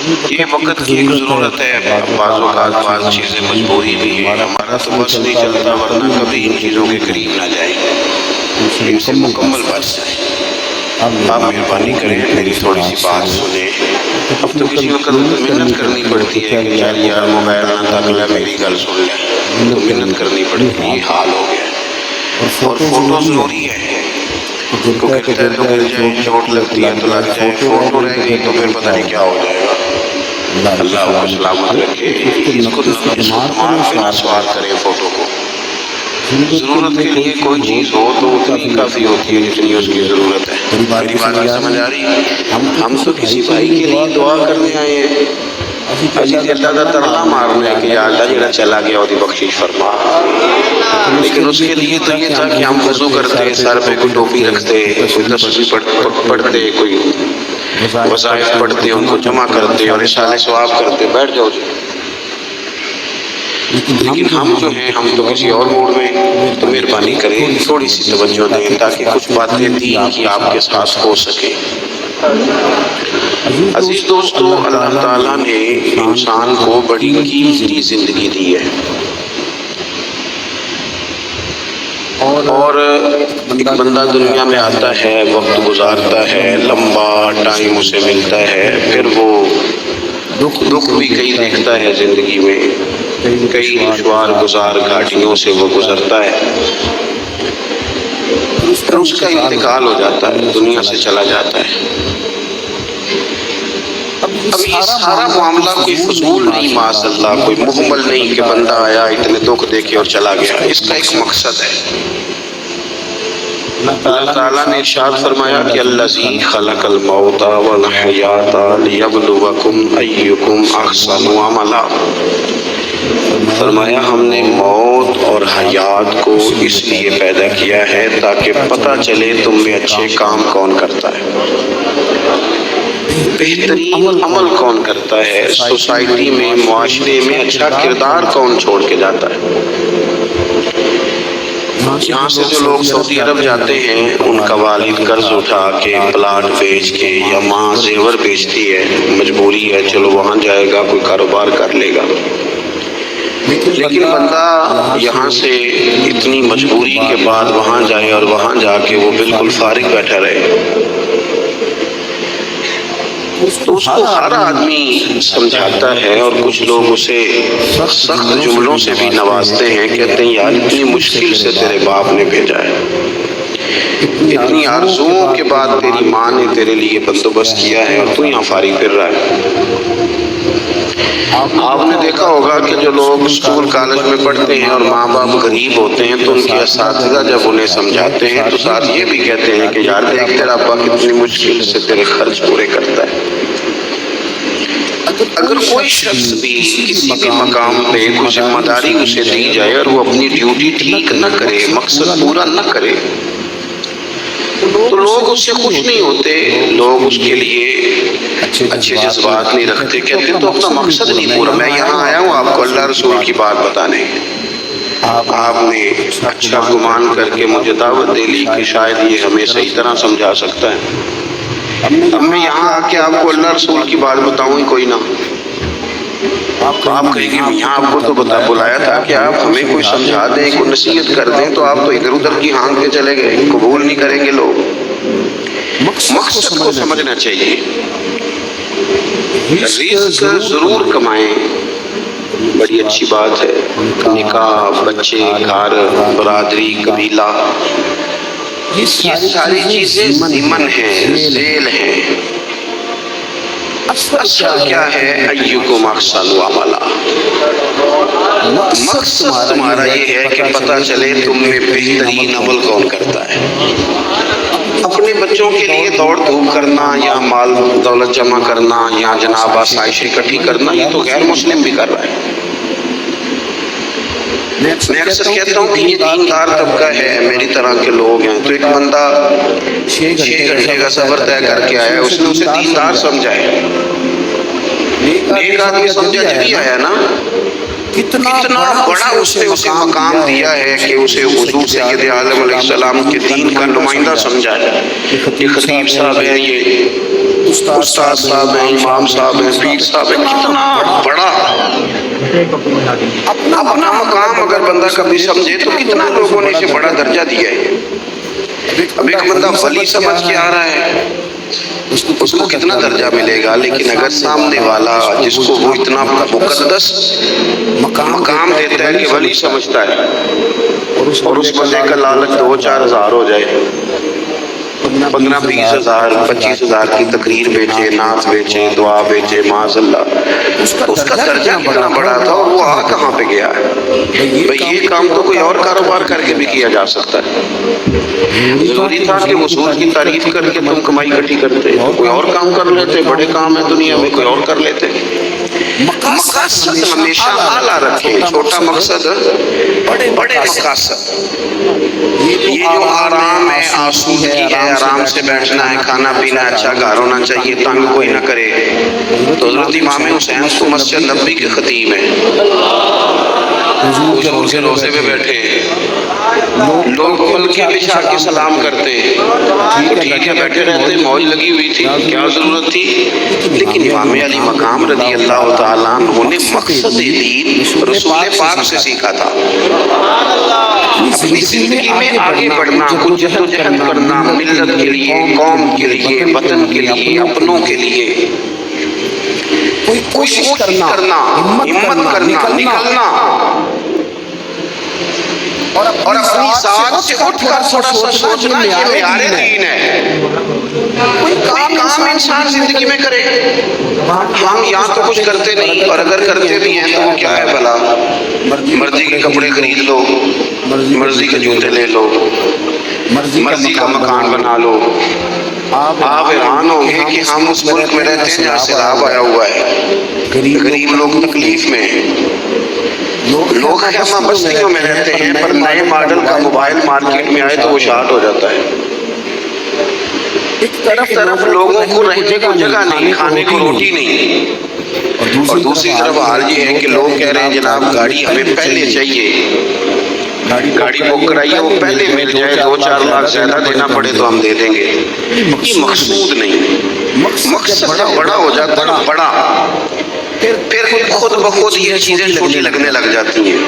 یہ وقت کی ایک ضرورت ہے، بعض اوقات بعض چیزیں مجبوری بھی ہے، ہمارا تو بس نہیں چلتا، ورنہ کبھی ان چیزوں کے قریب نہ جائیں، ان سے مکمل بچ جائیں۔ آپ مہربانی کریں، میری تھوڑی سی بات سنیں۔ اب تو کسی وقت محنت کرنی پڑتی ہے کہ چل یار موبائل نہ تک لے، میری گل سن لے، تو محنت کرنی پڑتی ہے، یہ حال ہو گیا ہے۔ اور فوٹو ضروری ہے، کو گرتا ہے تو گر جائے، چوٹ لگتی ہے تو لگ جائے، فوٹو رہ گئی تو پھر پتہ نہیں کیا ہو جائے گا۔ اللہ کو سلامت رکھے، اس کو دماغ پہ نہ سوار کرے فوٹو کو۔ ضرورت کے لیے کوئی چیز ہو تو اتنی کافی ہوتی ہے جتنی اس کی ضرورت ہے۔ میری بات نہیں سمجھ آ رہی؟ ہم تو کسی بھائی کے لیے دعا کرنے آئے ہیں، اسی تے اللہ دا ترلا مارنا ہے کہ یا اللہ جڑا چلا گیا وہ دی بخشش فرما، لیکن اس کے لیے تو یہ تھا کہ ہم وضو کرتے، سر پہ کوئی ٹوپی رکھتے، کوئی تسبیح پڑھتے، کوئی وظائف پڑھتے، ان کو جمع کرتے اور اصالہ ثواب کرتے، بیٹھ جاؤ جی۔ لیکن ہم جو ہیں، ہم تو کسی اور موڈ میں، تو مہربانی کریں تھوڑی سی توجہ دیں تاکہ کچھ باتیں دین کی آپ کے ساتھ ہو سکے۔ عزیز دوستو، اللہ تعالیٰ نے انسان کو بڑی قیمتی زندگی دی ہے، اور ایک بندہ دنیا میں آتا ہے، وقت گزارتا ہے، لمبا ٹائم اسے ملتا ہے، پھر وہ دکھ بھی کئی دیکھتا ہے زندگی میں، کئی دشوار گزار گھاٹیوں سے وہ گزرتا ہے، پھر اس کا انتقال ہو جاتا ہے، دنیا سے چلا جاتا ہے۔ اب یہ سارا معاملہ کوئی فضول نہیں، معاذ اللہ، کوئی مہمل نہیں کہ بندہ آیا اتنے دکھ دیکھے اور چلا گیا، اس کا ایک مقصد ہے۔ اللہ تعالیٰ نے ارشاد فرمایا کہ الذی خلق الموت والحیات لیبلوکم ایکم احسن عملا، فرمایا ہم نے موت اور حیات کو اس لیے پیدا کیا ہے تاکہ پتہ چلے تم میں اچھے کام کون کرتا ہے، بہترین عمل کون کرتا ہے، سوسائٹی میں، معاشرے میں اچھا کردار کون چھوڑ کے جاتا ہے۔ یہاں سے جو لوگ سعودی عرب جاتے ہیں، ان کا والد قرض اٹھا کے، پلاٹ بیچ کے، یا ماں زیور بیچتی ہے، مجبوری ہے، چلو وہاں جائے گا، کوئی کاروبار کر لے گا، لیکن بندہ یہاں سے اتنی مجبوری کے بعد وہاں جائے اور وہاں جا کے وہ بالکل فارغ بیٹھا رہے، تو اس کو ہر آدمی سمجھاتا ہے، اور کچھ لوگ اسے سخت جملوں سے بھی نوازتے ہیں، کہتے ہیں یار اتنی مشکل سے تیرے باپ نے بھیجا ہے، اتنی آرزوؤں کے بعد تیری ماں نے تیرے لیے بندوبست کیا ہے اور تو یہاں فارغ پھر رہا ہے۔ آپ نے دیکھا ہوگا کہ جو لوگ اسکول کالج میں پڑھتے ہیں اور ماں باپ غریب ہوتے ہیں تو ان کے اساتذہ جب انہیں سمجھاتے ہیں تو ساتھ یہ بھی کہتے ہیں کہ یار دیکھ تیرا ابا کتنی مشکل سے تیرے خرچ پورے کرتا ہے۔ اگر کوئی شخص بھی کسی بھی مقام پہ کوئی ذمہ داری اسے دی جائے اور وہ اپنی ڈیوٹی ٹھیک نہ کرے، مقصد پورا نہ کرے، تو لوگ اس سے خوش نہیں ہوتے، لوگ اس کے لیے اچھے جذبات نہیں رکھتے، کہتے ہیں تو اپنا مقصد نہیں پورا۔ میں یہاں آیا ہوں آپ کو اللہ رسول کی بات بتانے، آپ نے اچھا گمان کر کے مجھے دعوت دے لی کہ شاید یہ ہمیں صحیح طرح سمجھا سکتا ہے، اب میں یہاں آ کے آپ کو اللہ رسول کی بات بتاؤں ہی کوئی نہ، تو آپ کہیں گے یہاں آپ کو تو بلایا تھا کہ آپ ہمیں کوئی سمجھا دیں، کوئی نصیحت کر دیں، تو آپ تو ادھر ادھر کی ہانک کے چلے گئے، قبول نہیں کریں گے لوگ۔ مقصد کو سمجھنا چاہیے، رزق ضرور کمائیں، بڑی اچھی بات ہے، نکاح، بچے، گھر، برادری، قبیلہ، یہ ساری چیزیں ضمن ہیں، ذیل ہیں، اصل کیا ہے ایکم احسن عملا، مقصد تمہارا یہ ہے کہ پتہ چلے تم میں بہترین عمل کون کرتا ہے۔ اپنے بچوں کے لیے دوڑ دھوپ کرنا یا مال دولت جمع کرنا یا جناب آسائش اکٹھی کرنا، یہ تو غیر مسلم بھی کر رہا ہے۔ میں اکثر کہتا ہوں کہ یہ دیندار طبقہ ہے، میری طرح کے لوگ ہیں، تو ایک بندہ 6 گھنٹے کا سفر طے کر کے آیا، اس نے اسے دیندار سمجھا ہے، ایک آدمی سمجھا جبھی آیا نا، کتنا بڑا اس نے اسے مقام دیا ہے کہ اسے حضور سید عالم علیہ السلام کے دین کا نمائندہ سمجھا ہے، یہ خطیب صاحب ہیں، یہ استاد صاحب ہیں، امام صاحب ہیں، پیر صاحب ہیں، کتنا بڑا اپنا مقام اگر بندہ کبھی سمجھے تو کتنا لوگوں نے اسے بڑا درجہ دیا ہے. اب ایک بندہ ولی سمجھ کے آ رہا ہے، اس کو کتنا درجہ ملے گا، لیکن اگر سامنے والا جس کو وہ اتنا مقدس مقام دیتا ہے کہ ولی سمجھتا ہے، اور اس بندے کا لالچ 2-4 ہزار ہو جائے، 15-20 ہزار 25 ہزار کی تقریر بیچے، نعت بیچے، دعا بیچے، معاذ اللہ، اس کا درجہ کتنا بڑا تھا اور وہ آ کہاں پہ گیا ہے. بھئی یہ کام تو کوئی اور کاروبار کر کے بھی کیا جا سکتا ہے. ضروری تھا کہ وصول کی تعریف کر کے تم کمائی اکٹھی کرتے، کوئی اور کام کر لیتے، بڑے کام ہے دنیا میں کوئی اور کر لیتے. مقاصد ہمیشہ اعلیٰ رکھیں، چھوٹا مقصد بڑے مقاصد. یہ جو آرام ہے، آسودگی ہے، آرام سے بیٹھنا ہے، کھانا پینا اچھا گھر ہونا چاہیے، تنگ کوئی نہ کرے. تو حضرت امام حسین تو مسجد نبوی کے خطیب ہیں، حضور کے روضے پہ بیٹھے، لوگ پلکیں بچھا کے سلام کرتے، ٹھیک ہے بیٹھے رہتے، موج لگی ہوئی تھی، کیا ضرورت تھی. لیکن امام علی مقام رضی اللہ تعالیٰ عنہ نے مقصد دین رسول پاک سے سیکھا تھا. اپنی زندگی میں آگے بڑھنا، کچھ جدوجہد کرنا، ملت کے لیے، قوم کے لیے، وطن کے لیے، اپنوں کے لیے کوشش کرنا، ہمت کرنا، نکلنا، اور اپنی ذات سے اٹھ کر تھوڑا سا سوچنا یہ معیار دین ہے. کوئی کام انسان زندگی میں کرے، ہم یہاں تو کچھ کرتے نہیں، اور اگر کرتے بھی ہیں تو وہ کیا ہے بھلا، مرضی کے کپڑے خرید لو، مرضی کے جوتے لے لو، مرضی کا مکان بنا لو. آپ حیران ہوں گے کہ ہم اس ملک میں رہتے ہیں جہاں سیلاب آیا ہوا ہے، غریب لوگ تکلیف میں ہیں، لوگ خیمہ بستیوں میں رہتے ہیں، پر نئے ماڈل کا موبائل مارکیٹ میں آئے تو وہ شارٹ ہو جاتا ہے. ایک طرف لوگوں کو رہنے کو جگہ نہیں، کھانے کو روٹی نہیں، اور دوسری طرف حال یہ ہے کہ لوگ کہہ رہے ہیں جناب گاڑی ہمیں پہلے چاہیے، گاڑی بک کرائیے، وہ پہلے مل جائے، 2-4 لاکھ زیادہ دینا پڑے تو ہم دے دیں گے. یہ مقصود نہیں، مقصد جب بڑا ہو جاتا ہے بڑا، پھر خود بخود یہ چیزیں چھوٹی لگنے لگ جاتی ہیں.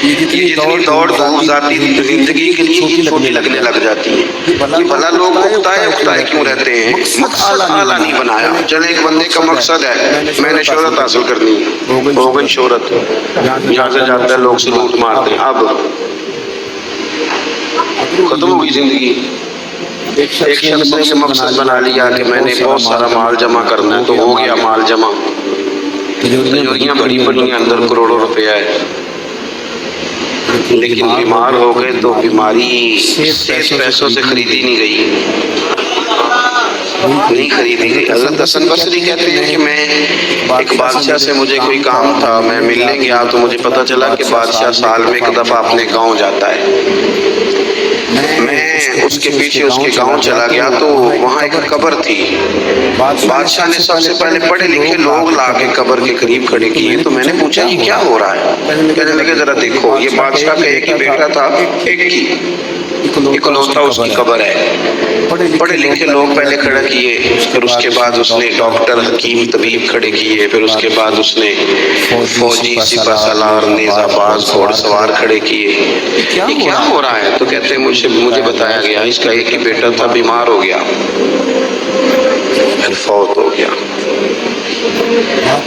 یہ جتنی دوڑ دھوپ ذاتی زندگی کے لیے یہ چھوٹی لگنے لگ جاتی ہیں. یہ بھلا لوگ اکتائے کیوں رہتے ہیں؟ مقصد اعلیٰ نہیں بنایا. چلے ایک بندے کا مقصد ہے میں نے شہرت حاصل کرنی، ہو گئی شہرت، جہاں سے جاتا ہے لوگ سلوٹ مارتے ہیں، اب ختم ہو گئی زندگی. ایک شخص نے یہ مقصد بنا لیا کہ میں نے بہت سارا مال جمع کرنا ہے، تو ہو گیا مال جمع، تجوریاں بڑی بڑی ہیں، اندر کروڑوں روپیہ ہے. لیکن بیمار ہو گئے تو بیماری صرف پیسوں سے خریدی نہیں گئی، نہیں خریدی گئی. حضرت حسن بصری کہتے ہیں کہ میں ایک بادشاہ سے مجھے کوئی کام تھا، میں ملنے گیا تو مجھے پتا چلا کہ بادشاہ سال میں ایک دفعہ اپنے گاؤں جاتا ہے. میں اس کے پیچھے اس کے گاؤں چلا گیا تو وہاں ایک قبر تھی. بادشاہ نے سب سے پہلے پڑھے لکھے لوگ لا کے قبر کے قریب کھڑے کیے. تو میں نے پوچھا یہ کیا ہو رہا ہے؟ کہنے لگے ذرا دیکھو، یہ بادشاہ کا ایک ہی بیٹا تھا، ایک ہی اکلوتا اس کی قبر ہے. پڑھے لکھے لوگ پہلے کھڑے کیے، پھر اس کے بعد اس نے ڈاکٹر حکیم طبیب کھڑے کیے، پھر اس کے بعد اس نے فوجی سپہ سالار نیزہ باز گھوڑ سوار کھڑے کیے. یہ کیا ہو رہا ہے؟ تو کہتے ہیں مجھے بتایا گیا اس کا ایک ہی بیٹا تھا، بیمار ہو گیا، پھر فوت ہو گیا.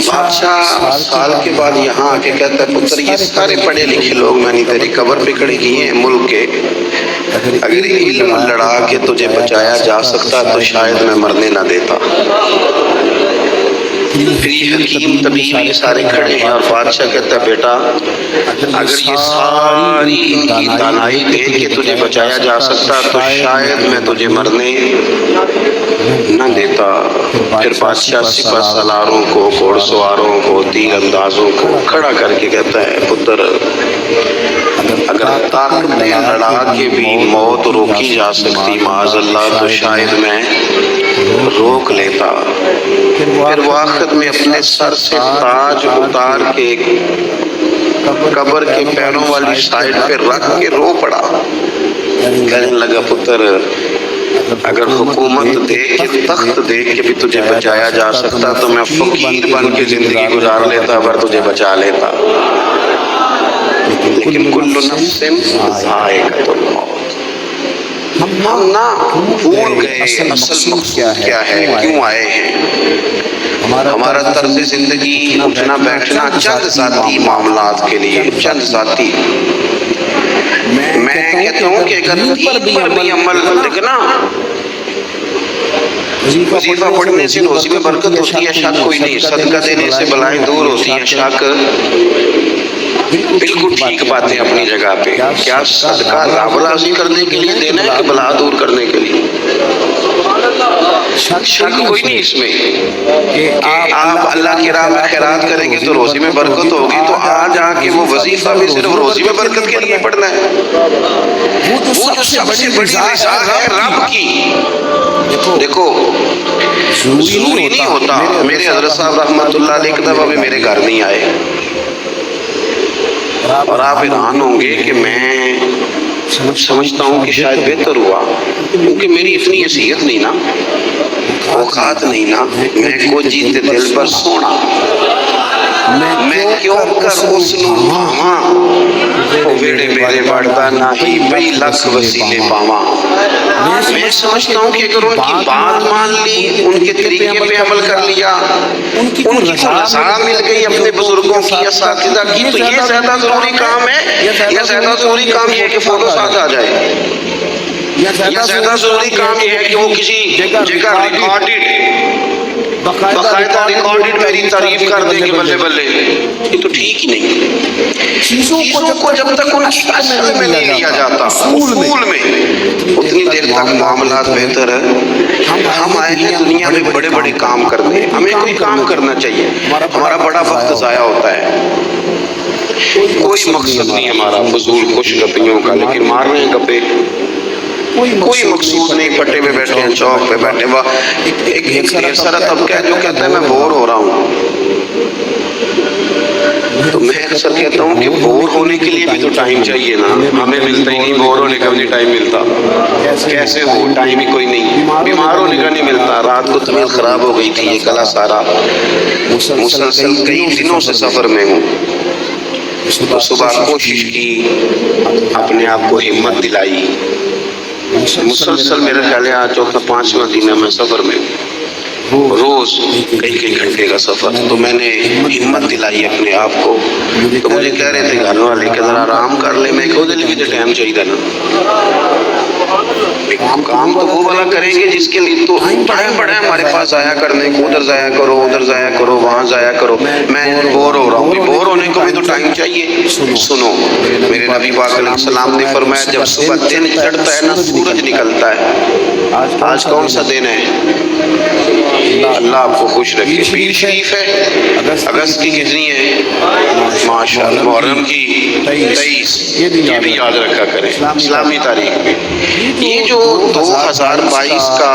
بادشاہ سال کے بعد یہاں آ کے کہتا ہے پتر یہ سارے پڑھے لکھے لوگ میں نے تیری قبر پہ کھڑے کیے ہیں ملک کے، اگر علم لڑا کے تجھے بچایا جا سکتا تو شاید میں مرنے نہ دیتا. پھر یہ حکیم طبیب یہ سارے کھڑے ہیں، اور بادشاہ کہتا ہے بیٹا اگر یہ ساری دانائی دیکھ کے تجھے بچایا جا سکتا تو شاید میں تجھے مرنے نہ دیتا. پھر بادشاہ سپہ سالاروں کو، گھوڑ سواروں کو، تیر اندازوں کو کھڑا کر کے کہتا ہے پتر اگر طاقتیں لڑا کے بھی موت روکی جا سکتی معاذ اللہ تو شاید میں روک لیتا. پھر وہ آخر میں اپنے سر سے تاج اتار کے قبر کے پیروں والی سائڈ پہ رکھ کے رو پڑا. کہنے لگا پتر اگر حکومت دیکھ کے تخت دیکھ کے بھی تجھے بچایا جا سکتا تو میں فقیر بن کے زندگی گزار لیتا پر تجھے بچا لیتا، لیکن کل نفس ذائقۃ الموت۔ ہم نہ بھول گئے اصل مقصود کیا ہے، کیوں آئے ہیں۔ ہمارا طرز زندگی اٹھنا بیٹھنا چند ذاتی معاملات کے لیے، چند ذاتی۔ میں کہتا ہوں کہ اگر دین پر بھی عمل لگنا، وظیفہ پڑھنے سے روزی میں برکت ہوتی ہے، شک کوئی نہیں، صدقہ دینے سے بلائیں دور ہوتی ہیں، شک بالکل ٹھیک باتیں اپنی جگہ پہ۔ کیا صدقہ رب راضی کرنے کے لیے دینا ہے کہ بلا دور کرنے کے لیے؟ شک کوئی نہیں اس میں کہ آپ اللہ کی راہ میں خیرات کریں گے تو روزی میں برکت ہوگی، تو آج آ کے وہ وظیفہ بھی صرف روزی میں برکت کے لیے پڑھنا ہے۔ وہ جو سب سے بڑی رضا ہے رب کی، دیکھو ضروری نہیں ہوتا۔ میرے حضرت صاحب رحمۃ اللہ علیہ کی دفعہ بھی میرے گھر نہیں آئے، اور آپ حیران ہوں گے کہ میں سمجھتا ہوں کہ شاید بہتر ہوا، کیونکہ میری اتنی حیثیت نہیں نا، اوقات نہیں نا، میں کو جیتے دل پر سونا، میں کیوں کر اس نو بھاواں، ویڑے میرے بڑھتا ناہی بئی لکھ وسیلے پاواں۔ میں سمجھتا ہوں کہ اگر ان کی بات مان لی، ان کے طریقے پہ عمل کر لیا، ان کی رضا مل گئی اپنے بزرگوں کی، اساتذہ کی، تو یہ زیادہ ضروری کام ہے، یا زیادہ ضروری کام یہ ہے کہ فوٹو ساتھ آ جائے، یا زیادہ ضروری کام یہ ہے کہ وہ کسی جگہ باقاعدہ ریکارڈڈ میری تعریف کر دیں کہ بلے بلے، یہ تو ٹھیک ہی نہیں۔ چیزوں کو جب تک ان کی اصل میں نہیں لیا جاتا، اصول میں، اتنی دیر تک معاملات بہتر ہے۔ ہم آئے ہیں دنیا میں بڑے بڑے کام کرنے، ہمیں کوئی کام کرنا چاہیے، ہمارا بڑا وقت ضائع ہوتا ہے، کوئی مقصد نہیں ہمارا فضول خوش گپیوں کا، لیکن مار رہے ہیں گپے، کوئی مقصود نہیں، پٹے پہ بیٹھے ہیں، چوک پہ بیٹھے ہیں، ایک ڈھیر سارا طبقہ ہے جو کہتا ہے میں بور ہو رہا ہوں، تو میں اکثر کہتا ہوں کہ بور ہونے کے لیے بھی تو ٹائم چاہیے نا، ہمیں ملتا ہی نہیں، بور ہونے کا بھی نہیں ٹائم ملتا، کیسے ہو، ٹائم ہی کوئی نہیں، بیمار ہونے کا نہیں ملتا، رات کو طبیعت خراب ہو گئی تھی، یہ گلا سارا، مسلسل کئی دنوں سے سفر میں ہوں، تو صبح کوشش کی، اپنے آپ کو ہمت دلائی، مسلسل میرے خیال ہے آج چوتھا 5واں دن ہے میں سفر میں، روز کئی گھنٹے کا سفر، تو میں نے ہمت دلائی اپنے آپ کو، تو مجھے کہہ رہے تھے گھر والے کہ ذرا آرام کر لے، میں کہو دل بھی تو ٹائم چاہیے نا، کام تو وہ والا کریں گے جس کے لیے تو ٹائم پڑا ہے ہمارے پاس ضائع کرنے کو، ادھر ضائع کرو، ادھر ضائع کرو، وہاں ضائع کرو، میں بور ہو رہا ہوں، بور ہونے کو بھی تو ٹائم چاہیے۔ سنو، میرے نبی پاک علیہ السلام نے فرمایا جب صبح دن چڑھتا ہے نا سورج نکلتا ہے، آج کون سا دن ہے؟ اللہ آپ کو خوش رکھے، پیر شریف ہے، اگست کی کتنی ہے؟ ماشاءاللہ، محرم کی 23، یہ بھی یاد رکھا کریں اسلامی تاریخ میں۔ یہ جو 2022 کا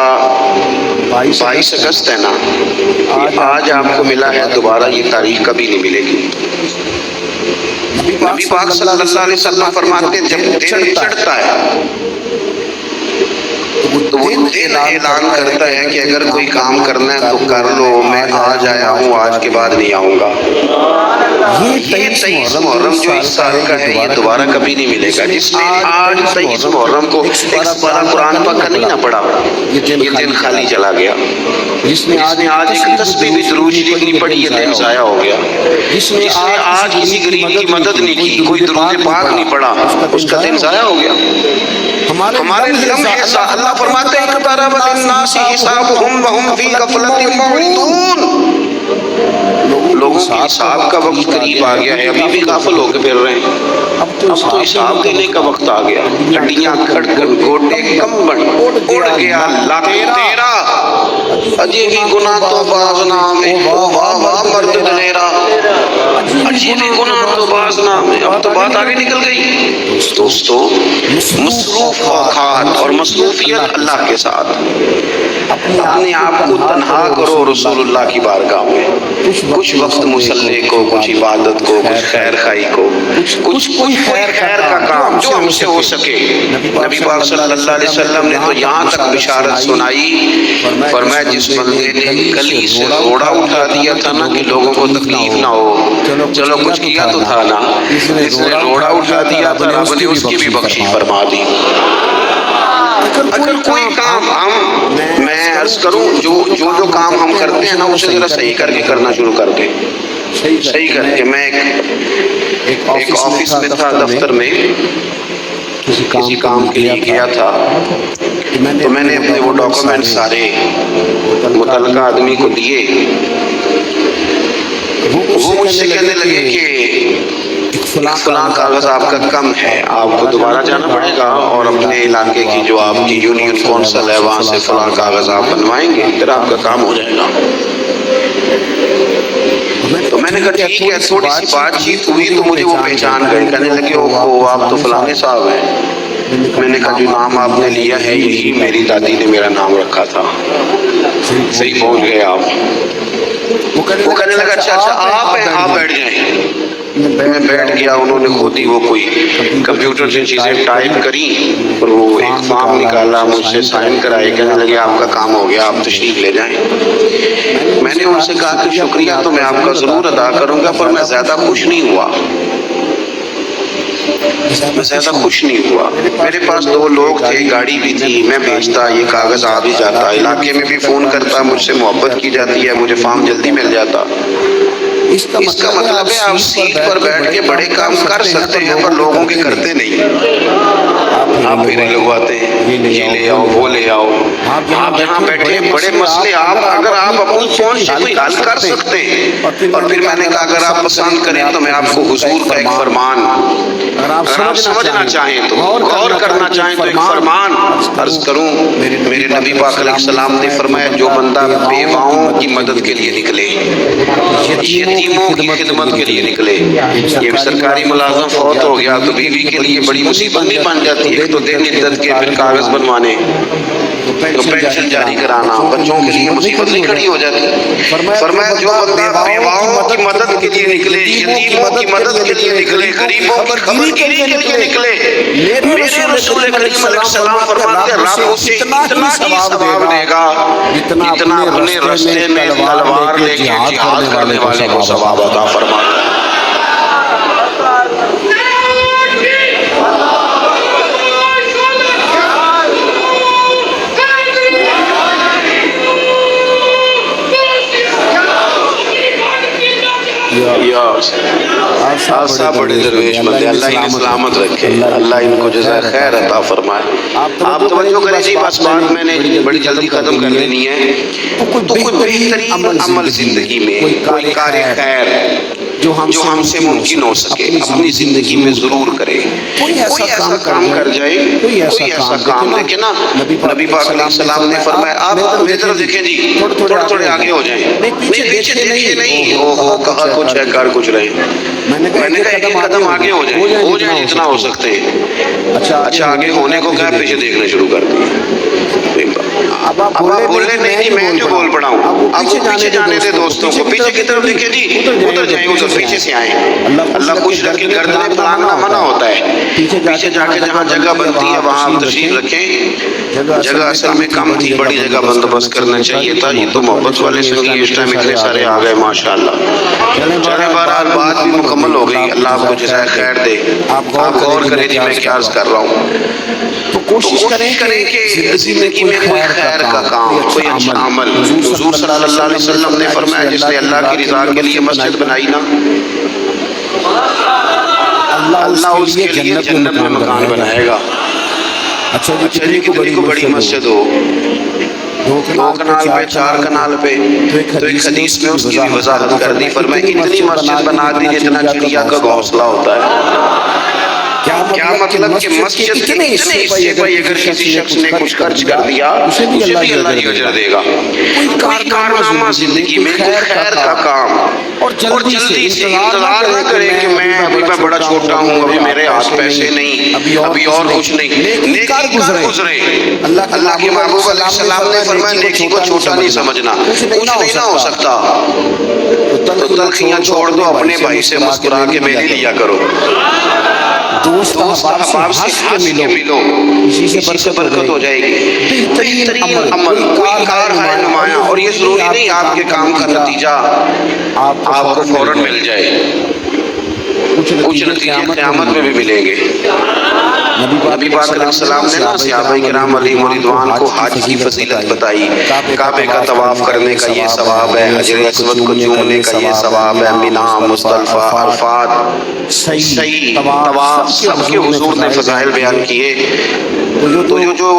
22 اگست ہے نا، آج آپ کو ملا ہے، دوبارہ یہ تاریخ کبھی نہیں ملے گی۔ نبی پاک صلی اللہ علیہ وسلم فرماتے ہیں جب دن چڑھتا ہے تو وہ دن اعلان کرتا ہے کہ اگر کوئی کام کرنا ہے تو کر لو، میں آج آیا ہوں، آج کے بعد نہیں آؤں گا۔ یہ 23 محرم جو اس سال کا ہے یہ دوبارہ کبھی نہیں ملے گا۔ جس نے آج 23 محرم کو ایک سپارہ قرآن پاک کا نہیں نہ پڑھا، یہ دن خالی چلا گیا۔ جس نے آج ایک تسبیح بھی درود شریف نہیں پڑھی، یہ دن ضائع ہو گیا۔ جس نے آج کسی غریب کی مدد نہیں کی، کوئی درود پاک نہیں پڑھا، اس کا دن ضائع ہو گیا۔ ہمارے لمحے اللہ فرماتے ہیں اقترب للناس حسابهم وهم في غفلة معرضون، لوگوں کے حساب کا وقت قریب آ گیا ہے، ابھی بھی غافل ہو کے پھر رہے ہیں، اب تو حساب دینے کا وقت آ گیا، ہڈیاں کھڑکن گوٹے کمبن، اڑ گیا لاکھ تیرا، اجے بھی گناہ تو باز نام ہے، او واہ واہ مرد دلیرا، اجے بھی گناہ تو باز نام ہے، اب تو بات آگے نکل گئی دوستو، مصروف اوقات اور مصروفیت اللہ کے ساتھ اپنے آپ کو تنہا کرو رسول اللہ کی بارگاہ میں، کچھ وقت مصلی کو، کچھ عبادت کو، کچھ خیر خائی کو، کچھ کوئی خیر کا کام جو ہم سے ہو سکے۔ نبی پاک صلی اللہ علیہ وسلم نے تو یہاں تک بشارت سنائی، فرمایا جس بندے نے گلی سے روڑا اٹھا دیا تھا نا کہ لوگوں کو تکلیف نہ ہو، چلو کچھ کیا تو تھا نا، جس نے روڑا اٹھا دیا تھا رب نے اس کی بھی بخشش فرما دی۔ اگر کوئی کام میں عرض کروں جو کام ہم کرتے ہیں نا اسے ذرا صحیح کر کے کرنا شروع کر دیں، صحیح کر کے۔ میں ایک آفس میں تھا، دفتر میں کسی کام کے لیے گیا تھا، تو میں نے اپنے وہ ڈاکومنٹ سارے متعلقہ آدمی کو دیے۔ وہ مجھ سے کہنے لگے کہ فلاں کاغذ آپ کا کم ہے، آپ کو دوبارہ جانا پڑے گا اور اپنے علاقے کی جو آپ کی یونین کونسل ہے وہاں سے فلاں کاغذ آپ بنوائیں گے، پھر آپ کا کام ہو جائے گا۔ تو میں نے کہا ٹھیک ہے، تھوڑی سی بات چیت ہوئی تو مجھے وہ پہچان گئے، کہنے لگے اوہ آپ تو فلانے صاحب ہیں۔ میں نے کہا جو نام آپ نے لیا ہے یہی میری دادی نے میرا نام رکھا تھا۔ صحیح پہنچ گئے آپ۔ وہ کہنے لگا اچھا آپ ہیں، آپ بیٹھ جائیں۔ میں بیٹھ گیا، انہوں نے خود ہی وہ کوئی کمپیوٹر سے چیزیں ٹائپ کری اور وہ ایک فارم نکالا، مجھ سے سائن کرائے، کہنے لگے آپ کا کام ہو گیا، آپ تشریف لے جائیں۔ میں نے ان سے کہا کہ شکریہ تو میں آپ کا ضرور ادا کروں گا، پر میں زیادہ خوش نہیں ہوا، میرے پاس 2 لوگ تھے، گاڑی بھی تھی، میں بھیجتا، یہ کاغذ آ بھی جاتا، علاقے میں بھی فون کرتا، مجھ سے محبت کی جاتی ہے، مجھے فارم جلدی مل جاتا۔ اس کا مطلب ہے آپ سیٹ پر بیٹھ کے بڑے کام کر سکتے ہیں پر لوگوں کے کرتے نہیں۔ آپ پھر لگواتے ہیں، یہ لے آؤ وہ لے آؤ۔ آپ جہاں بیٹھے بڑے مسئلے اگر آپ اپنی پہنچ سے کوئی حل کر سکتے ہیں، اور پھر میں نے کہا اگر آپ پسند کریں تو میں آپ کو حضور کا ایک فرمان، اگر آپ سمجھنا چاہیں تو غور کرنا چاہیں تو ایک فرمان عرض کروں۔ میرے نبی پاک علیہ السلام نے فرمایا جو بندہ بیواؤں کی مدد کے لیے نکلے، یتیموں کی خدمت کے لیے نکلے، یہ سرکاری ملازم فوت ہو گیا تو بیوی کے لیے بڑی مصیبت نہیں بن جاتی، ایک تو دن عدت کے پھر کاغذ بنوانے، تو پینشن جاری کرانا، بچوں کے لیے مصیبت نہیں کھڑی ہو جاتی۔ فرمایا جو بندہ بیواؤں کی مدد کے لیے نکلے، یتیموں کی مدد کے لیے نکلے، غریبوں کی خبرگیری کے لیے نکلے، میرے رسول کریم علیہ السلام فرماتے ہیں رب اسے اتنا ہی ثواب دے گا جتنا اپنے رستے میں تلوار لے کے جہاد کرنے والے کو ثواب عطا فرماتا ہے۔ آسا بڑے درویش بندے، اللہ انہیں سلامت رکھے، اللہ ان کو جزائے خیر عطا فرمائے۔ آپ توجہ کریں جی، بس بات میں نے بڑی جلدی ختم کر دینی ہے۔ تو کوئی بہترین عمل زندگی میں، کوئی کار خیر جو ہم سے ممکن ہو سکے اپنی زندگی میں ضرور کرے۔ کوئی ایسا کام کر جائے، کوئی ایسا کام دیکھیں نا، نبی پاک علیہ السلام نے فرمایا آپ میری طرف دیکھیں جی، تھوڑے آگے ہو جائیں، نہیں پیچھے دیکھیں نہیں، اوہو کہا کچھ ہے کر کچھ رہے۔ میں نے کہا ایک قدم آگے ہو جائیں جتنا ہو سکتے ہیں۔ اچھا آگے ہونے کو کیا پیچھے دیکھنا شروع کر دیا۔ اب آپ بولنے نہیں، میں جو بول پڑا ہوں آپ کو پیچھے جانے دے دوستوں کو، پیچھے کی طرف دیکھیں جی، ادھر جائیں ادھر پیچھے سے آئیں۔ اللہ خوش رکھے، گردنیں پھلانگنا منع ہوتا ہے، پیچھے جا کے جہاں جگہ بنتی ہے وہاں آپ تشریف رکھیں۔ جگہ اصل میں کم تھی، بڑی جگہ بندوبست کرنا چاہیے تھا، یہ تو محبت والے سنگی اس ٹائم اتنے سارے آ گئے ماشاءاللہ۔ چلیں بہرحال بات بھی مکمل ہو گئی، اللہ آپ کو جزائے خیر دے۔ آپ غور کریں جی میں کیا عرض کر رہا ہوں، تو کوشش کریں کہ زندگی میں کوئی خیر کا کام، کوئی اچھا عمل۔ حضور صلی اللہ علیہ وسلم نے فرمایا جس نے اللہ کی رضا کے لیے مسجد بنائی نا، اللہ اس کے لیے جنت میں مکان بنائے گا۔ اچھا جی کتنی کو بڑی مسجد ہو، 2 کنال پہ 4 کنال پہ، تو ایک حدیث میں اس کی بھی وضاحت کر دی، فرمایا اتنی مسجد بنا دی جتنا چڑیا کا گھونسلہ ہوتا ہے۔ کیا مطلب کہ مسجد کے اتنے حصے پر اگر کسی شخص نے کچھ خرچ کر دیا اسے بھی اللہ اجر دے گا۔ کوئی کارنامہ زندگی میں، کوئی خیر کا کام، اور جلدی سے انتظار نہ کرے کہ میں بڑا چھوٹا ہوں، ابھی میرے ہاتھ پیسے نہیں، ابھی اور کچھ نہیں، نیکی کر گزرے۔ اللہ کے محبوب علیہ السلام نے فرمایا نیکی کو چھوٹا نہیں سمجھنا، کچھ نہیں نہ ہو سکتا، تو تلخیاں چھوڑ دو، اپنے بھائی سے مسکرا کے میلے لیا کرو، دوست احباب سے ہنس کے ملو، اسی سے برکت ہو جائے گی۔ بہترین عمل کوئی کار ہے نمایاں، اور یہ ضروری نہیں آپ کے کام کا نتیجہ آپ کو فوراً مل جائے، کچھ نتیجے قیامت میں بھی ملیں گے۔ نبی پاک علیہ السلام نے نا صحابہ کرام علیہم رضوان کو حج کی فضیلت بتائی، کعبے کا طواف کرنے کا یہ ثواب ہے، حجر اسود کو چومنے کا یہ ثواب ہے، مینا، مزدلفہ، عرفات، صحیح طواف، سب کے حضور نے فضائل بیان کیے۔ تو جو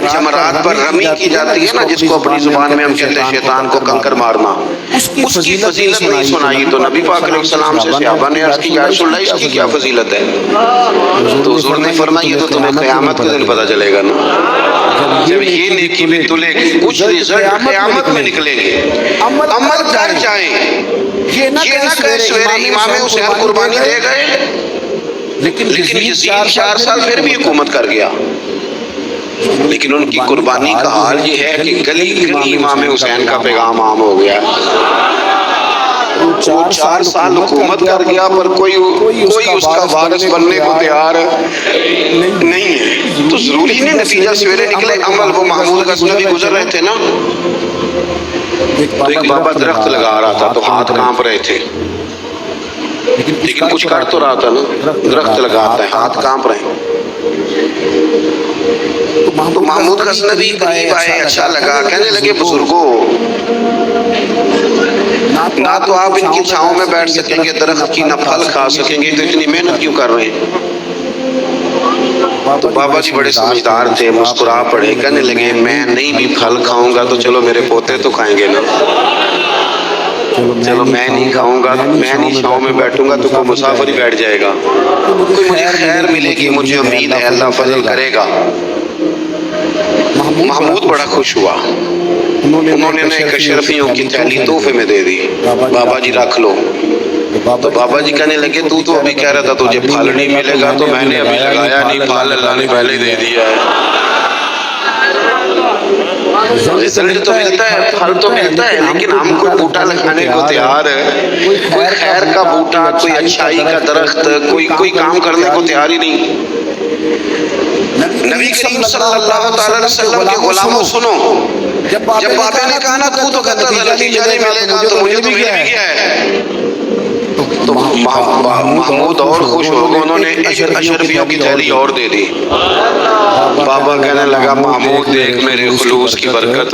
جمرات پر رمی کی جاتی ہے نا، جس کو اپنی زبان میں ہم کہتے ہیں شیطان کو کنکر مارنا، اس کی فضیلت نہیں سنائی، تو نبی پاک علیہ السلام سے صحابہ نے عرض کی یا رسول اللہ اس کی کیا فضیلت ہے؟ تو حضور نے فرمایا یہ تو تمہیں قیامت کے دن پتہ چلے گا نا، جب یہ نیکی بھی تلے گی، کچھ رزلٹ قیامت میں نکلیں گے۔ عمل کر جائیں، یہ نہ کہے سویرے امام حسین قربانی دے گئے لیکن یزید 4 سال پھر بھی حکومت کر گیا، لیکن ان کی قربانی کا حال یہ ہے کہ گلی گلی امام حسین کا پیغام عام ہو گیا۔ وہ 4 سال حکومت کر گیا پر کوئی اس کا وارث بننے کو تیار نہیں ہے، تو ضروری نہیں نتیجہ سویرے نکلے۔ عمل وہ محمود غزنوی گزر رہے تھے نا، تو ایک بابا درخت لگا رہا تھا، تو ہاتھ کانپ رہے تھے، لیکن کچھ کر تو رہا تھا نا، درخت لگاتا ہے، ہاتھ کانپ رہے ہیں۔ تو محمود غزنوی قریب آئے، اچھا لگا، کہنے لگے بزرگوں نہ تو آپ ان کی چھاؤں میں بیٹھ سکیں گے، درخت کی نہ پھل کھا سکیں گے، تو اتنی محنت کیوں کر رہے ہیں؟ تو بابا جی بڑے سمجھدار تھے، مسکرا پڑے، کہنے لگے میں نہیں بھی پھل کھاؤں گا تو چلو میرے پوتے تو کھائیں گے نا، چلو میں نہیں کھاؤں گا، میں نہیں چھاؤں میں بیٹھوں گا تو کوئی مسافر ہی بیٹھ جائے گا، کوئی مجھے خیر ملے گی، مجھے امید ہے اللہ فضل کرے گا۔ محمود بڑا خوش ہوا، انہوں نے ایک اشرفیوں کی تھیلی تحفے میں دے دی، بابا جی رکھ لو۔ تو بابا جی کہنے لگے تو ابھی کہہ رہا تھا تجھے پھل نہیں ملے گا، تو میں نے ابھی لگایا نہیں، پھل اللہ نے پہلے ہی دے دیا ہے۔ رزلٹ تو ملتا ہے، پھل تو ملتا ہے، لیکن ہم کوئی بوٹا لگانے کو تیار ہے، کوئی خیر کا بوٹا، کوئی اچھائی کا درخت، کوئی کام کرنے کو تیار ہی نہیں۔ نبی کریم صلی اللہ تعالی وسلم کے غلاموں سنو، جب بابے نے کہا نا تو کہتا تھا نتیجہ نہیں ملے گا، تو مجھے تو مل بھی گیا ہے، تو محمود اور خوش ہو گئے، انہوں نے اشرفیوں کی تھیلی اور دے دی۔ بابا کہنے لگا محمود دیکھ میرے خلوص کی برکت،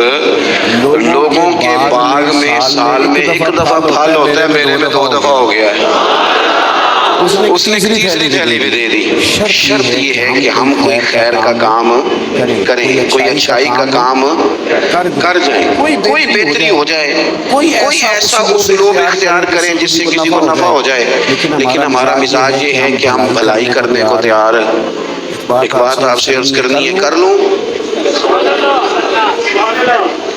لوگوں کے باغ میں سال میں 1 دفعہ پھل ہوتا ہے، میرے میں 2 دفعہ ہو گیا ہے۔ اس نے تیسری تھیلی بھی دے دی۔ شرط یہ ہے کہ ہم کوئی خیر کا کام کریں، کوئی اچھائی کا کام کر جائیں، کوئی بہتری ہو جائے، کوئی ایسا اسلوب اختیار کریں جس سے کسی کو نفع ہو جائے، لیکن ہمارا مزاج یہ ہے کہ ہم بھلائی کرنے کو تیار ہیں۔ ایک بات آپ سے عرض کرنی ہے، کر لوں،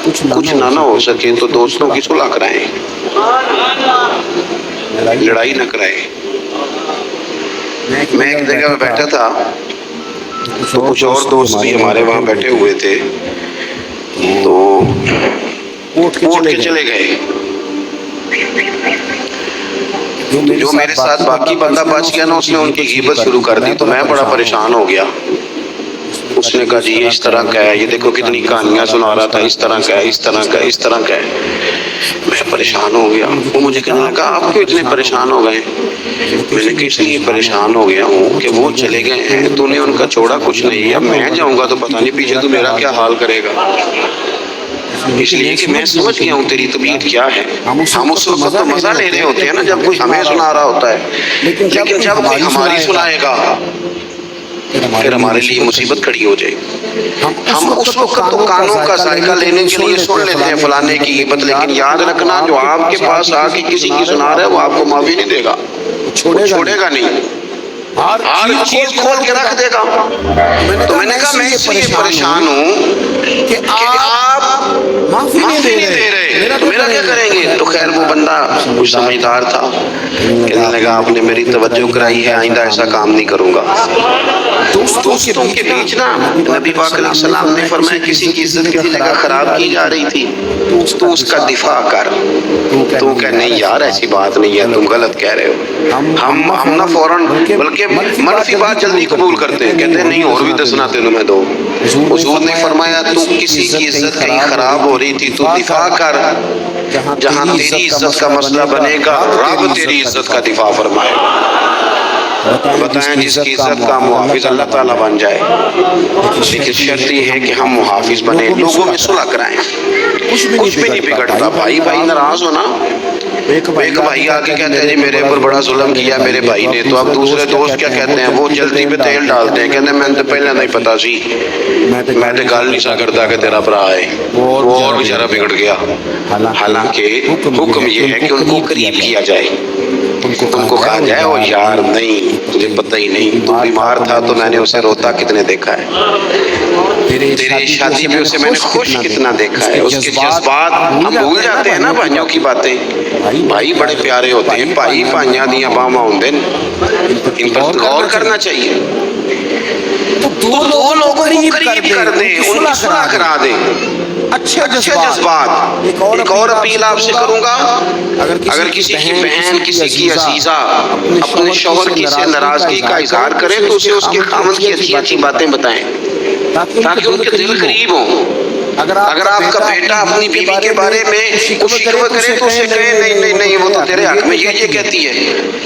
کچھ نہ ہو سکے تو دوستوں کی صلح کرائیں، لڑائی نہ کرائیں۔ میں ایک جگہ میں بیٹھا تھا تو کچھ اور دوست بھی ہمارے وہاں بیٹھے ہوئے تھے، تو اٹھ کے چلے گئے، جو میرے ساتھ باقی بندہ بچ گیا نا، اس نے ان کی غیبت شروع کر دی، تو میں بڑا پریشان ہو گیا۔ اس نے کہا جی یہ اس طرح کا ہے، یہ دیکھو کتنی کہانیاں سنا رہا تھا، اس طرح کا ہے، اس طرح کا ہے، اس طرح کا ہے۔ میں پریشان ہو گیا، وہ مجھے کہنے لگا آپ کیوں اتنے پریشان ہو گئے؟ میں نے کہا اس لیے پریشان ہو گیا ہوں کہ وہ چلے گئے ہیں، تو نے ان کا چھوڑا کچھ نہیں، اب میں جاؤں گا تو پتہ نہیں پیچھے تو میرا کیا حال کرے گا، اس لیے کہ میں سمجھ گیا ہوں تیری طبیعت کیا ہے۔ ہم اس وقت تو مزہ لے رہے ہوتے ہیں نا جب کوئی ہمیں سنا رہا ہوتا ہے، لیکن جب کوئی ہماری سنائے گا پھر ہمارے لیے مصیبت کھڑی ہو جائے گی۔ ہم اس وقت تو کانوں کا ذائقہ لینے کے لیے سن لیتے ہیں فلانے کی غیبت، لیکن یاد رکھنا جو آپ کے پاس آ کے کسی کی سنا رہا ہے وہ آپ کو معافی نہیں دے گا، چھوڑے گا نہیں، ہر چیز کھول کے رکھ دے گا۔ تو میں نے کہا میں اس لیے پریشان ہوں کہ آپ معافی نہیں دے رہے، تو میرا کیا کریں گے؟ تو خیر وہ بندہ کچھ سمجھدار تھا، کہنے لگا آپ نے میری توجہ کرائی ہے، آئندہ ایسا کام نہیں کروں گا۔ دوستوں کے بیچ نا نبی پاک علیہ السلام نے فرمایا کسی کی عزت کسی جگہ خراب کی جا رہی تھی تو اس کا دفاع کر، تو کہ نہیں یار ایسی بات نہیں ہے، تم غلط کہہ رہے ہو۔ ہم نہ فوراً بلکہ منفی بات جلدی قبول کرتے ہیں، کہتے ہیں نہیں اور بھی دسنا تینوں میں دو۔ حضور نے فرمایا تو کسی کی عزت کہیں خراب ہو رہی تھی تو دفاع کر، جہاں تیری عزت کا مسئلہ بنے گا رب تیری عزت کا دفاع فرمائے گا۔ بتائیں جس کی عزت کا محافظ اللہ تعالیٰ بن جائے، لیکن شرط یہ ہے کہ ہم محافظ بنے، لوگوں میں صلح کرائیں۔ کچھ بھی نہیں بگڑتا، بھائی ناراض ہونا، ایک بھائی آگے کہتے ہیں جی میرے اوپر بڑا ظلم کیا میرے بھائی نے، تو اب دوسرے دوست کیا کہتے ہیں، وہ جلدی پہ تیل ڈالتے ہیں، کہتے ہیں میں نے تو پہلے نہیں پتا سی، میں تو گل نہیں سا کرتا کہ تیرا بھرا ہے، وہ اور بیچارہ بگڑ گیا۔ حالانکہ حکم یہ ہے کہ ان کو قریب کیا جائے، تم کو کہا جائے وہ یار نہیں تجھے پتہ ہی نہیں، تو بیمار تھا تو میں نے اسے روتا کتنے دیکھا ہے، تیرے شادی پہ اسے میں نے خوش کتنا دیکھا ہے۔ اس کے جذبات ہم بھول جاتے ہیں نا بھائیوں کی باتیں، بھائی بڑے پیارے ہوتے ہیں، بھائی پائیاں دیاں باواں ہوندے نے، ان پر غور کرنا چاہیے۔ تو دو لوگوں کو قریب کر دیں، ان کی صلح کرا دیں، اچھے جذبات۔ ایک اور اپیل آپ سے کروں گا، اگر کسی کی بہن کسی کی عزیزہ اپنے شوہر کی سے ناراضگی کا اظہار کرے تو اسے اس کے خاوند کی اچھی اچھی باتیں بتائیں تاکہ ان کے دل قریب ہوں۔ اگر آپ کا بیٹا اپنی بیوی کے بارے میں کچھ شکوہ کرے تو اسے کہے نہیں وہ تو تیرے حق میں یہ کہتی ہے،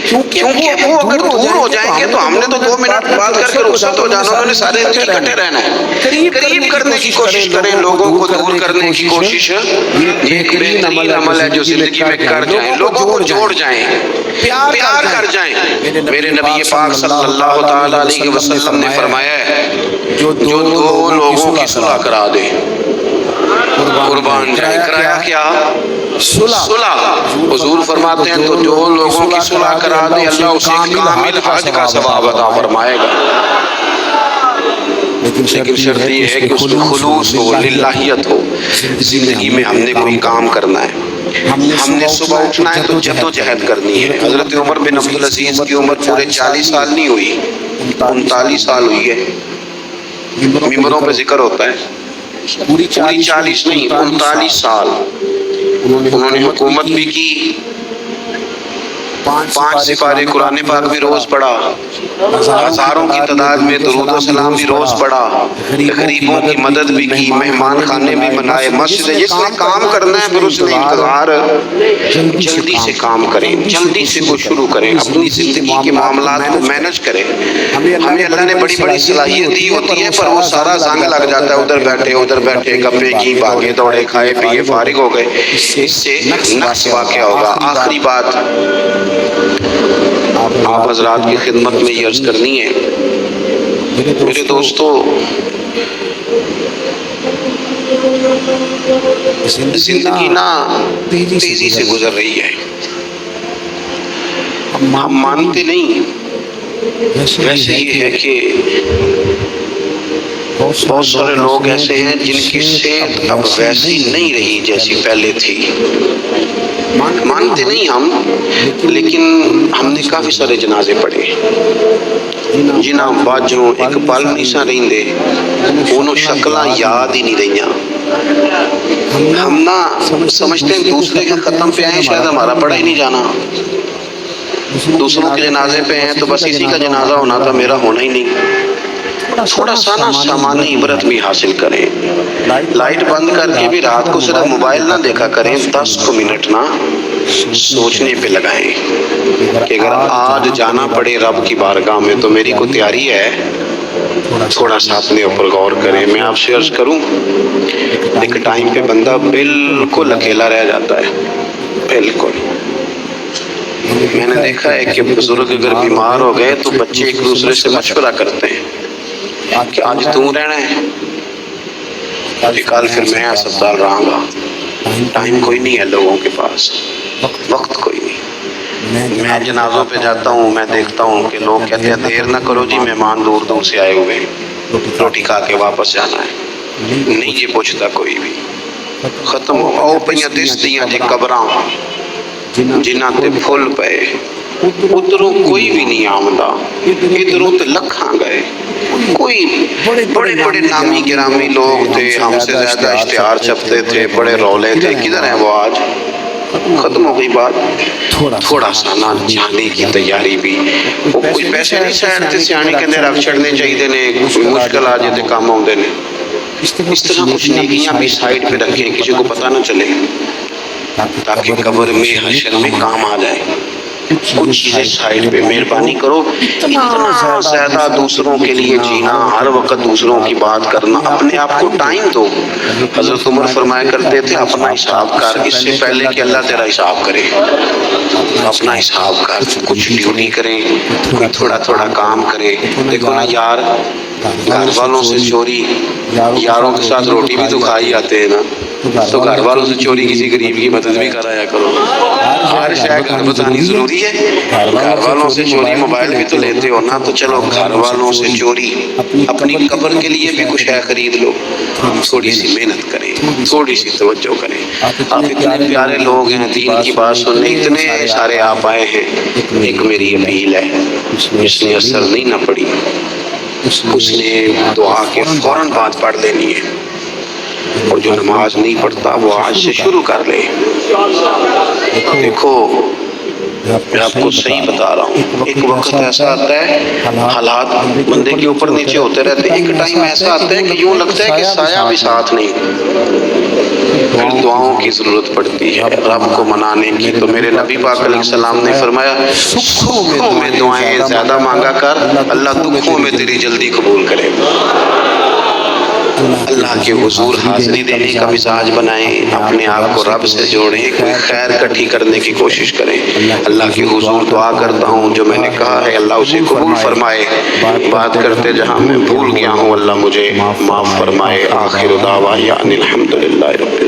کیونکہ وہ اگر دور ہو جائیں گے تو ہم نے تو 2 منٹ بات کر کے رخصت ہو جانا، انہوں نے سارے دن اکٹھے رہنا ہے۔ قریب کرنے کی کوشش کریں، لوگوں کو دور کرنے کی کوشش یہ بہترین عمل ہے جو زندگی میں کر جائیں، لوگوں کو جوڑ جائیں، پیار کر جائیں۔ میرے نبی پاک صلی اللہ تعالیٰ علیہ وسلم نے فرمایا ہے جو 2 لوگوں کی صلح کرا دے قربان جائے۔ کرایا کیا؟ صلح۔ حضور فرماتے ہیں تو جو لوگوں کی صلح کرا دے اللہ اسے کامل حج کا ثواب عطا فرمائے گا، لیکن شرط یہ ہے کہ اس میں خلوص ہو، للہیت ہو۔ زندگی میں ہم نے کوئی کام کرنا ہے، ہم نے صبح اٹھنا ہے تو جدوجہد کرنی ہے۔ حضرت عمر بن عبدالعزیز کی عمر پورے 40 سال نہیں ہوئی، 39 سال ہوئی ہے۔ ممبروں پہ ذکر ہوتا ہے پوری 40 نہیں 39 سال انہوں نے حکومت بھی کی، 5 سپارے قرآن پاک بھی روز پڑھا، ہزاروں کی تعداد میں درود و سلام بھی روز پڑھا، غریبوں کی مدد بھی کی، مہمان خانے بھی بنائے، مسجد جس نے کام کرنا ہے پھر اس نے انتظار جلدی سے کام کریں، جلدی سے وہ شروع کریں، اپنی زندگی کے معاملات کو مینج کریں۔ ہمیں اللہ نے بڑی بڑی صلاحیت دی ہوتی ہے پر وہ سارا زنگ لگ جاتا ہے، ادھر بیٹھے گپے کی، بھاگے دوڑے، کھائے پیے فارغ ہو گئے، اس سے نقص واقع ہوگا۔ آخری بات آپ حضرات کی خدمت میں یہ عرض کرنی ہے، میرے دوستو زندگی نا تیزی سے گزر رہی ہے، ہم مانتے نہیں، ویسے یہ ہے کہ بہت سارے لوگ ایسے ہیں جن کی صحت اب ویسی نہیں رہی جیسی پہلے تھی۔ مانتے نہیں ہم، لیکن ہم نے کافی سارے جنازے پڑھے، جنہاں باجوں ایک پل نہیں سا رہی دے، انہوں شکلاں یاد ہی نہیں رہیاں۔ ہم نہ سمجھتے ہیں دوسرے کے ختم پہ آئیں شاید ہمارا پڑھا ہی نہیں جانا، دوسروں کے جنازے پہ ہیں تو بس اسی کا جنازہ ہونا تھا میرا ہونا ہی نہیں۔ تھوڑا سا نا سامانی عبرت بھی حاصل کریں، لائٹ بند کر کے بھی رات کو صرف موبائل نہ دیکھا کریں، 10 منٹ نا سوچنے پہ لگائیں کہ اگر آج جانا پڑے رب کی بارگاہ میں تو میری کو تیاری ہے۔ تھوڑا سا اپنے اوپر غور کریں۔ میں آپ سے عرض کروں، ایک ٹائم پہ بندہ بالکل اکیلا رہ جاتا ہے، بالکل۔ میں نے دیکھا ہے کہ بزرگ اگر بیمار ہو گئے تو بچے ایک دوسرے سے مشورہ کرتے ہیں کہ آج تم رہنا ہے کہ کل پھر میں اسپتال رہوں گا۔ ٹائم کوئی نہیں ہے لوگوں کے پاس، وقت کوئی نہیں۔ میں جنازوں پہ جاتا ہوں، میں دیکھتا ہوں کہ لوگ کہتے ہیں دیر نہ کرو جی مہمان دور دور سے آئے ہوئے ہیں، روٹی کھا کے واپس جانا ہے، نہیں یہ پوچھتا کوئی بھی۔ ختم ہو او پہ دسدیاں جے قبراں جنہاں تے پھل پے ادھروں کوئی بھی نہیں آمدا ادھروں تے لکھاں گئے کوئی بڑے بڑے نامی گرامی لوگ تھے ہم سے زیادہ اشتہار چھپتے تھے بڑے رولے تھے کدھر ہیں وہ آج ختم ہو گئی بات تھوڑا سا نا جانے کی تیاری بھی وہ کوئی پیسے نہیں سائڈ تے سیانی کہندے رکھ چھڑنے چاہیے نے کوئی مشکل آ جائے تے کام آؤندے نے اس طرح کچھ نیکیاں بھی سائڈ پہ رکھیں کسی کو پتہ نہ چلے تاکہ قبر میں حشر میں کام آ جائے کچھ چیزیں سائڈ پہ مہربانی کرو اتنا زیادہ دوسروں کے لیے جینا ہر وقت دوسروں کی بات کرنا اپنے آپ کو ٹائم دو حضرت عمر فرمایا کرتے تھے اپنا حساب کر اس سے پہلے کہ اللہ تیرا حساب کرے اپنا حساب کر کچھ ڈیوٹی کریں کوئی تھوڑا تھوڑا کام کرے دیکھو نا یار گھر والوں سے چوری یاروں کے ساتھ روٹی بھی تو کھائی آتے ہیں نا تو گھر والوں سے چوری کسی غریب کی مدد بھی کرایا کرو ہر شے گھر بتانی ضروری ہے گھر والوں سے چوری موبائل بھی تو لیتے ہو نا تو چلو گھر والوں سے چوری اپنی قبر کے لیے بھی کچھ ہے خرید لو تھوڑی سی محنت کریں تھوڑی سی توجہ کریں آپ اتنے پیارے لوگ ہیں دین کی بات سننے اتنے سارے آپ آئے ہیں ایک میری اپیل ہے جس نے اثر نہیں نہ پڑی اس نے دعا کے فوراً بعد پڑھ لینی ہے اور جو نماز نہیں پڑھتا وہ آج سے شروع کر لے دیکھو میں آپ کو صحیح بتا رہا ہوں ایک وقت ایسا آتا ہے حالات بندے کے اوپر نیچے ہوتے رہتے ہیں ایک ٹائم ایسا آتا ہے کہ یوں لگتا ہے کہ سایہ بھی ساتھ نہیں پھر دعاؤں کی ضرورت پڑتی ہے رب کو منانے کی تو میرے نبی پاک علیہ السلام نے فرمایا سکھوں میں دعائیں زیادہ مانگا کر اللہ دکھوں میں تیری جلدی قبول کرے اللہ کے حضور حاضری دینے کا مزاج بنائیں اپنے آپ کو رب سے جوڑیں کوئی خیر کٹھی کرنے کی کوشش کریں اللہ کے حضور دعا کرتا ہوں جو میں نے کہا ہے اللہ اسے قبول فرمائے بات کرتے جہاں میں بھول گیا ہوں اللہ مجھے معاف فرمائے آخر دعوانا الحمدللہ رب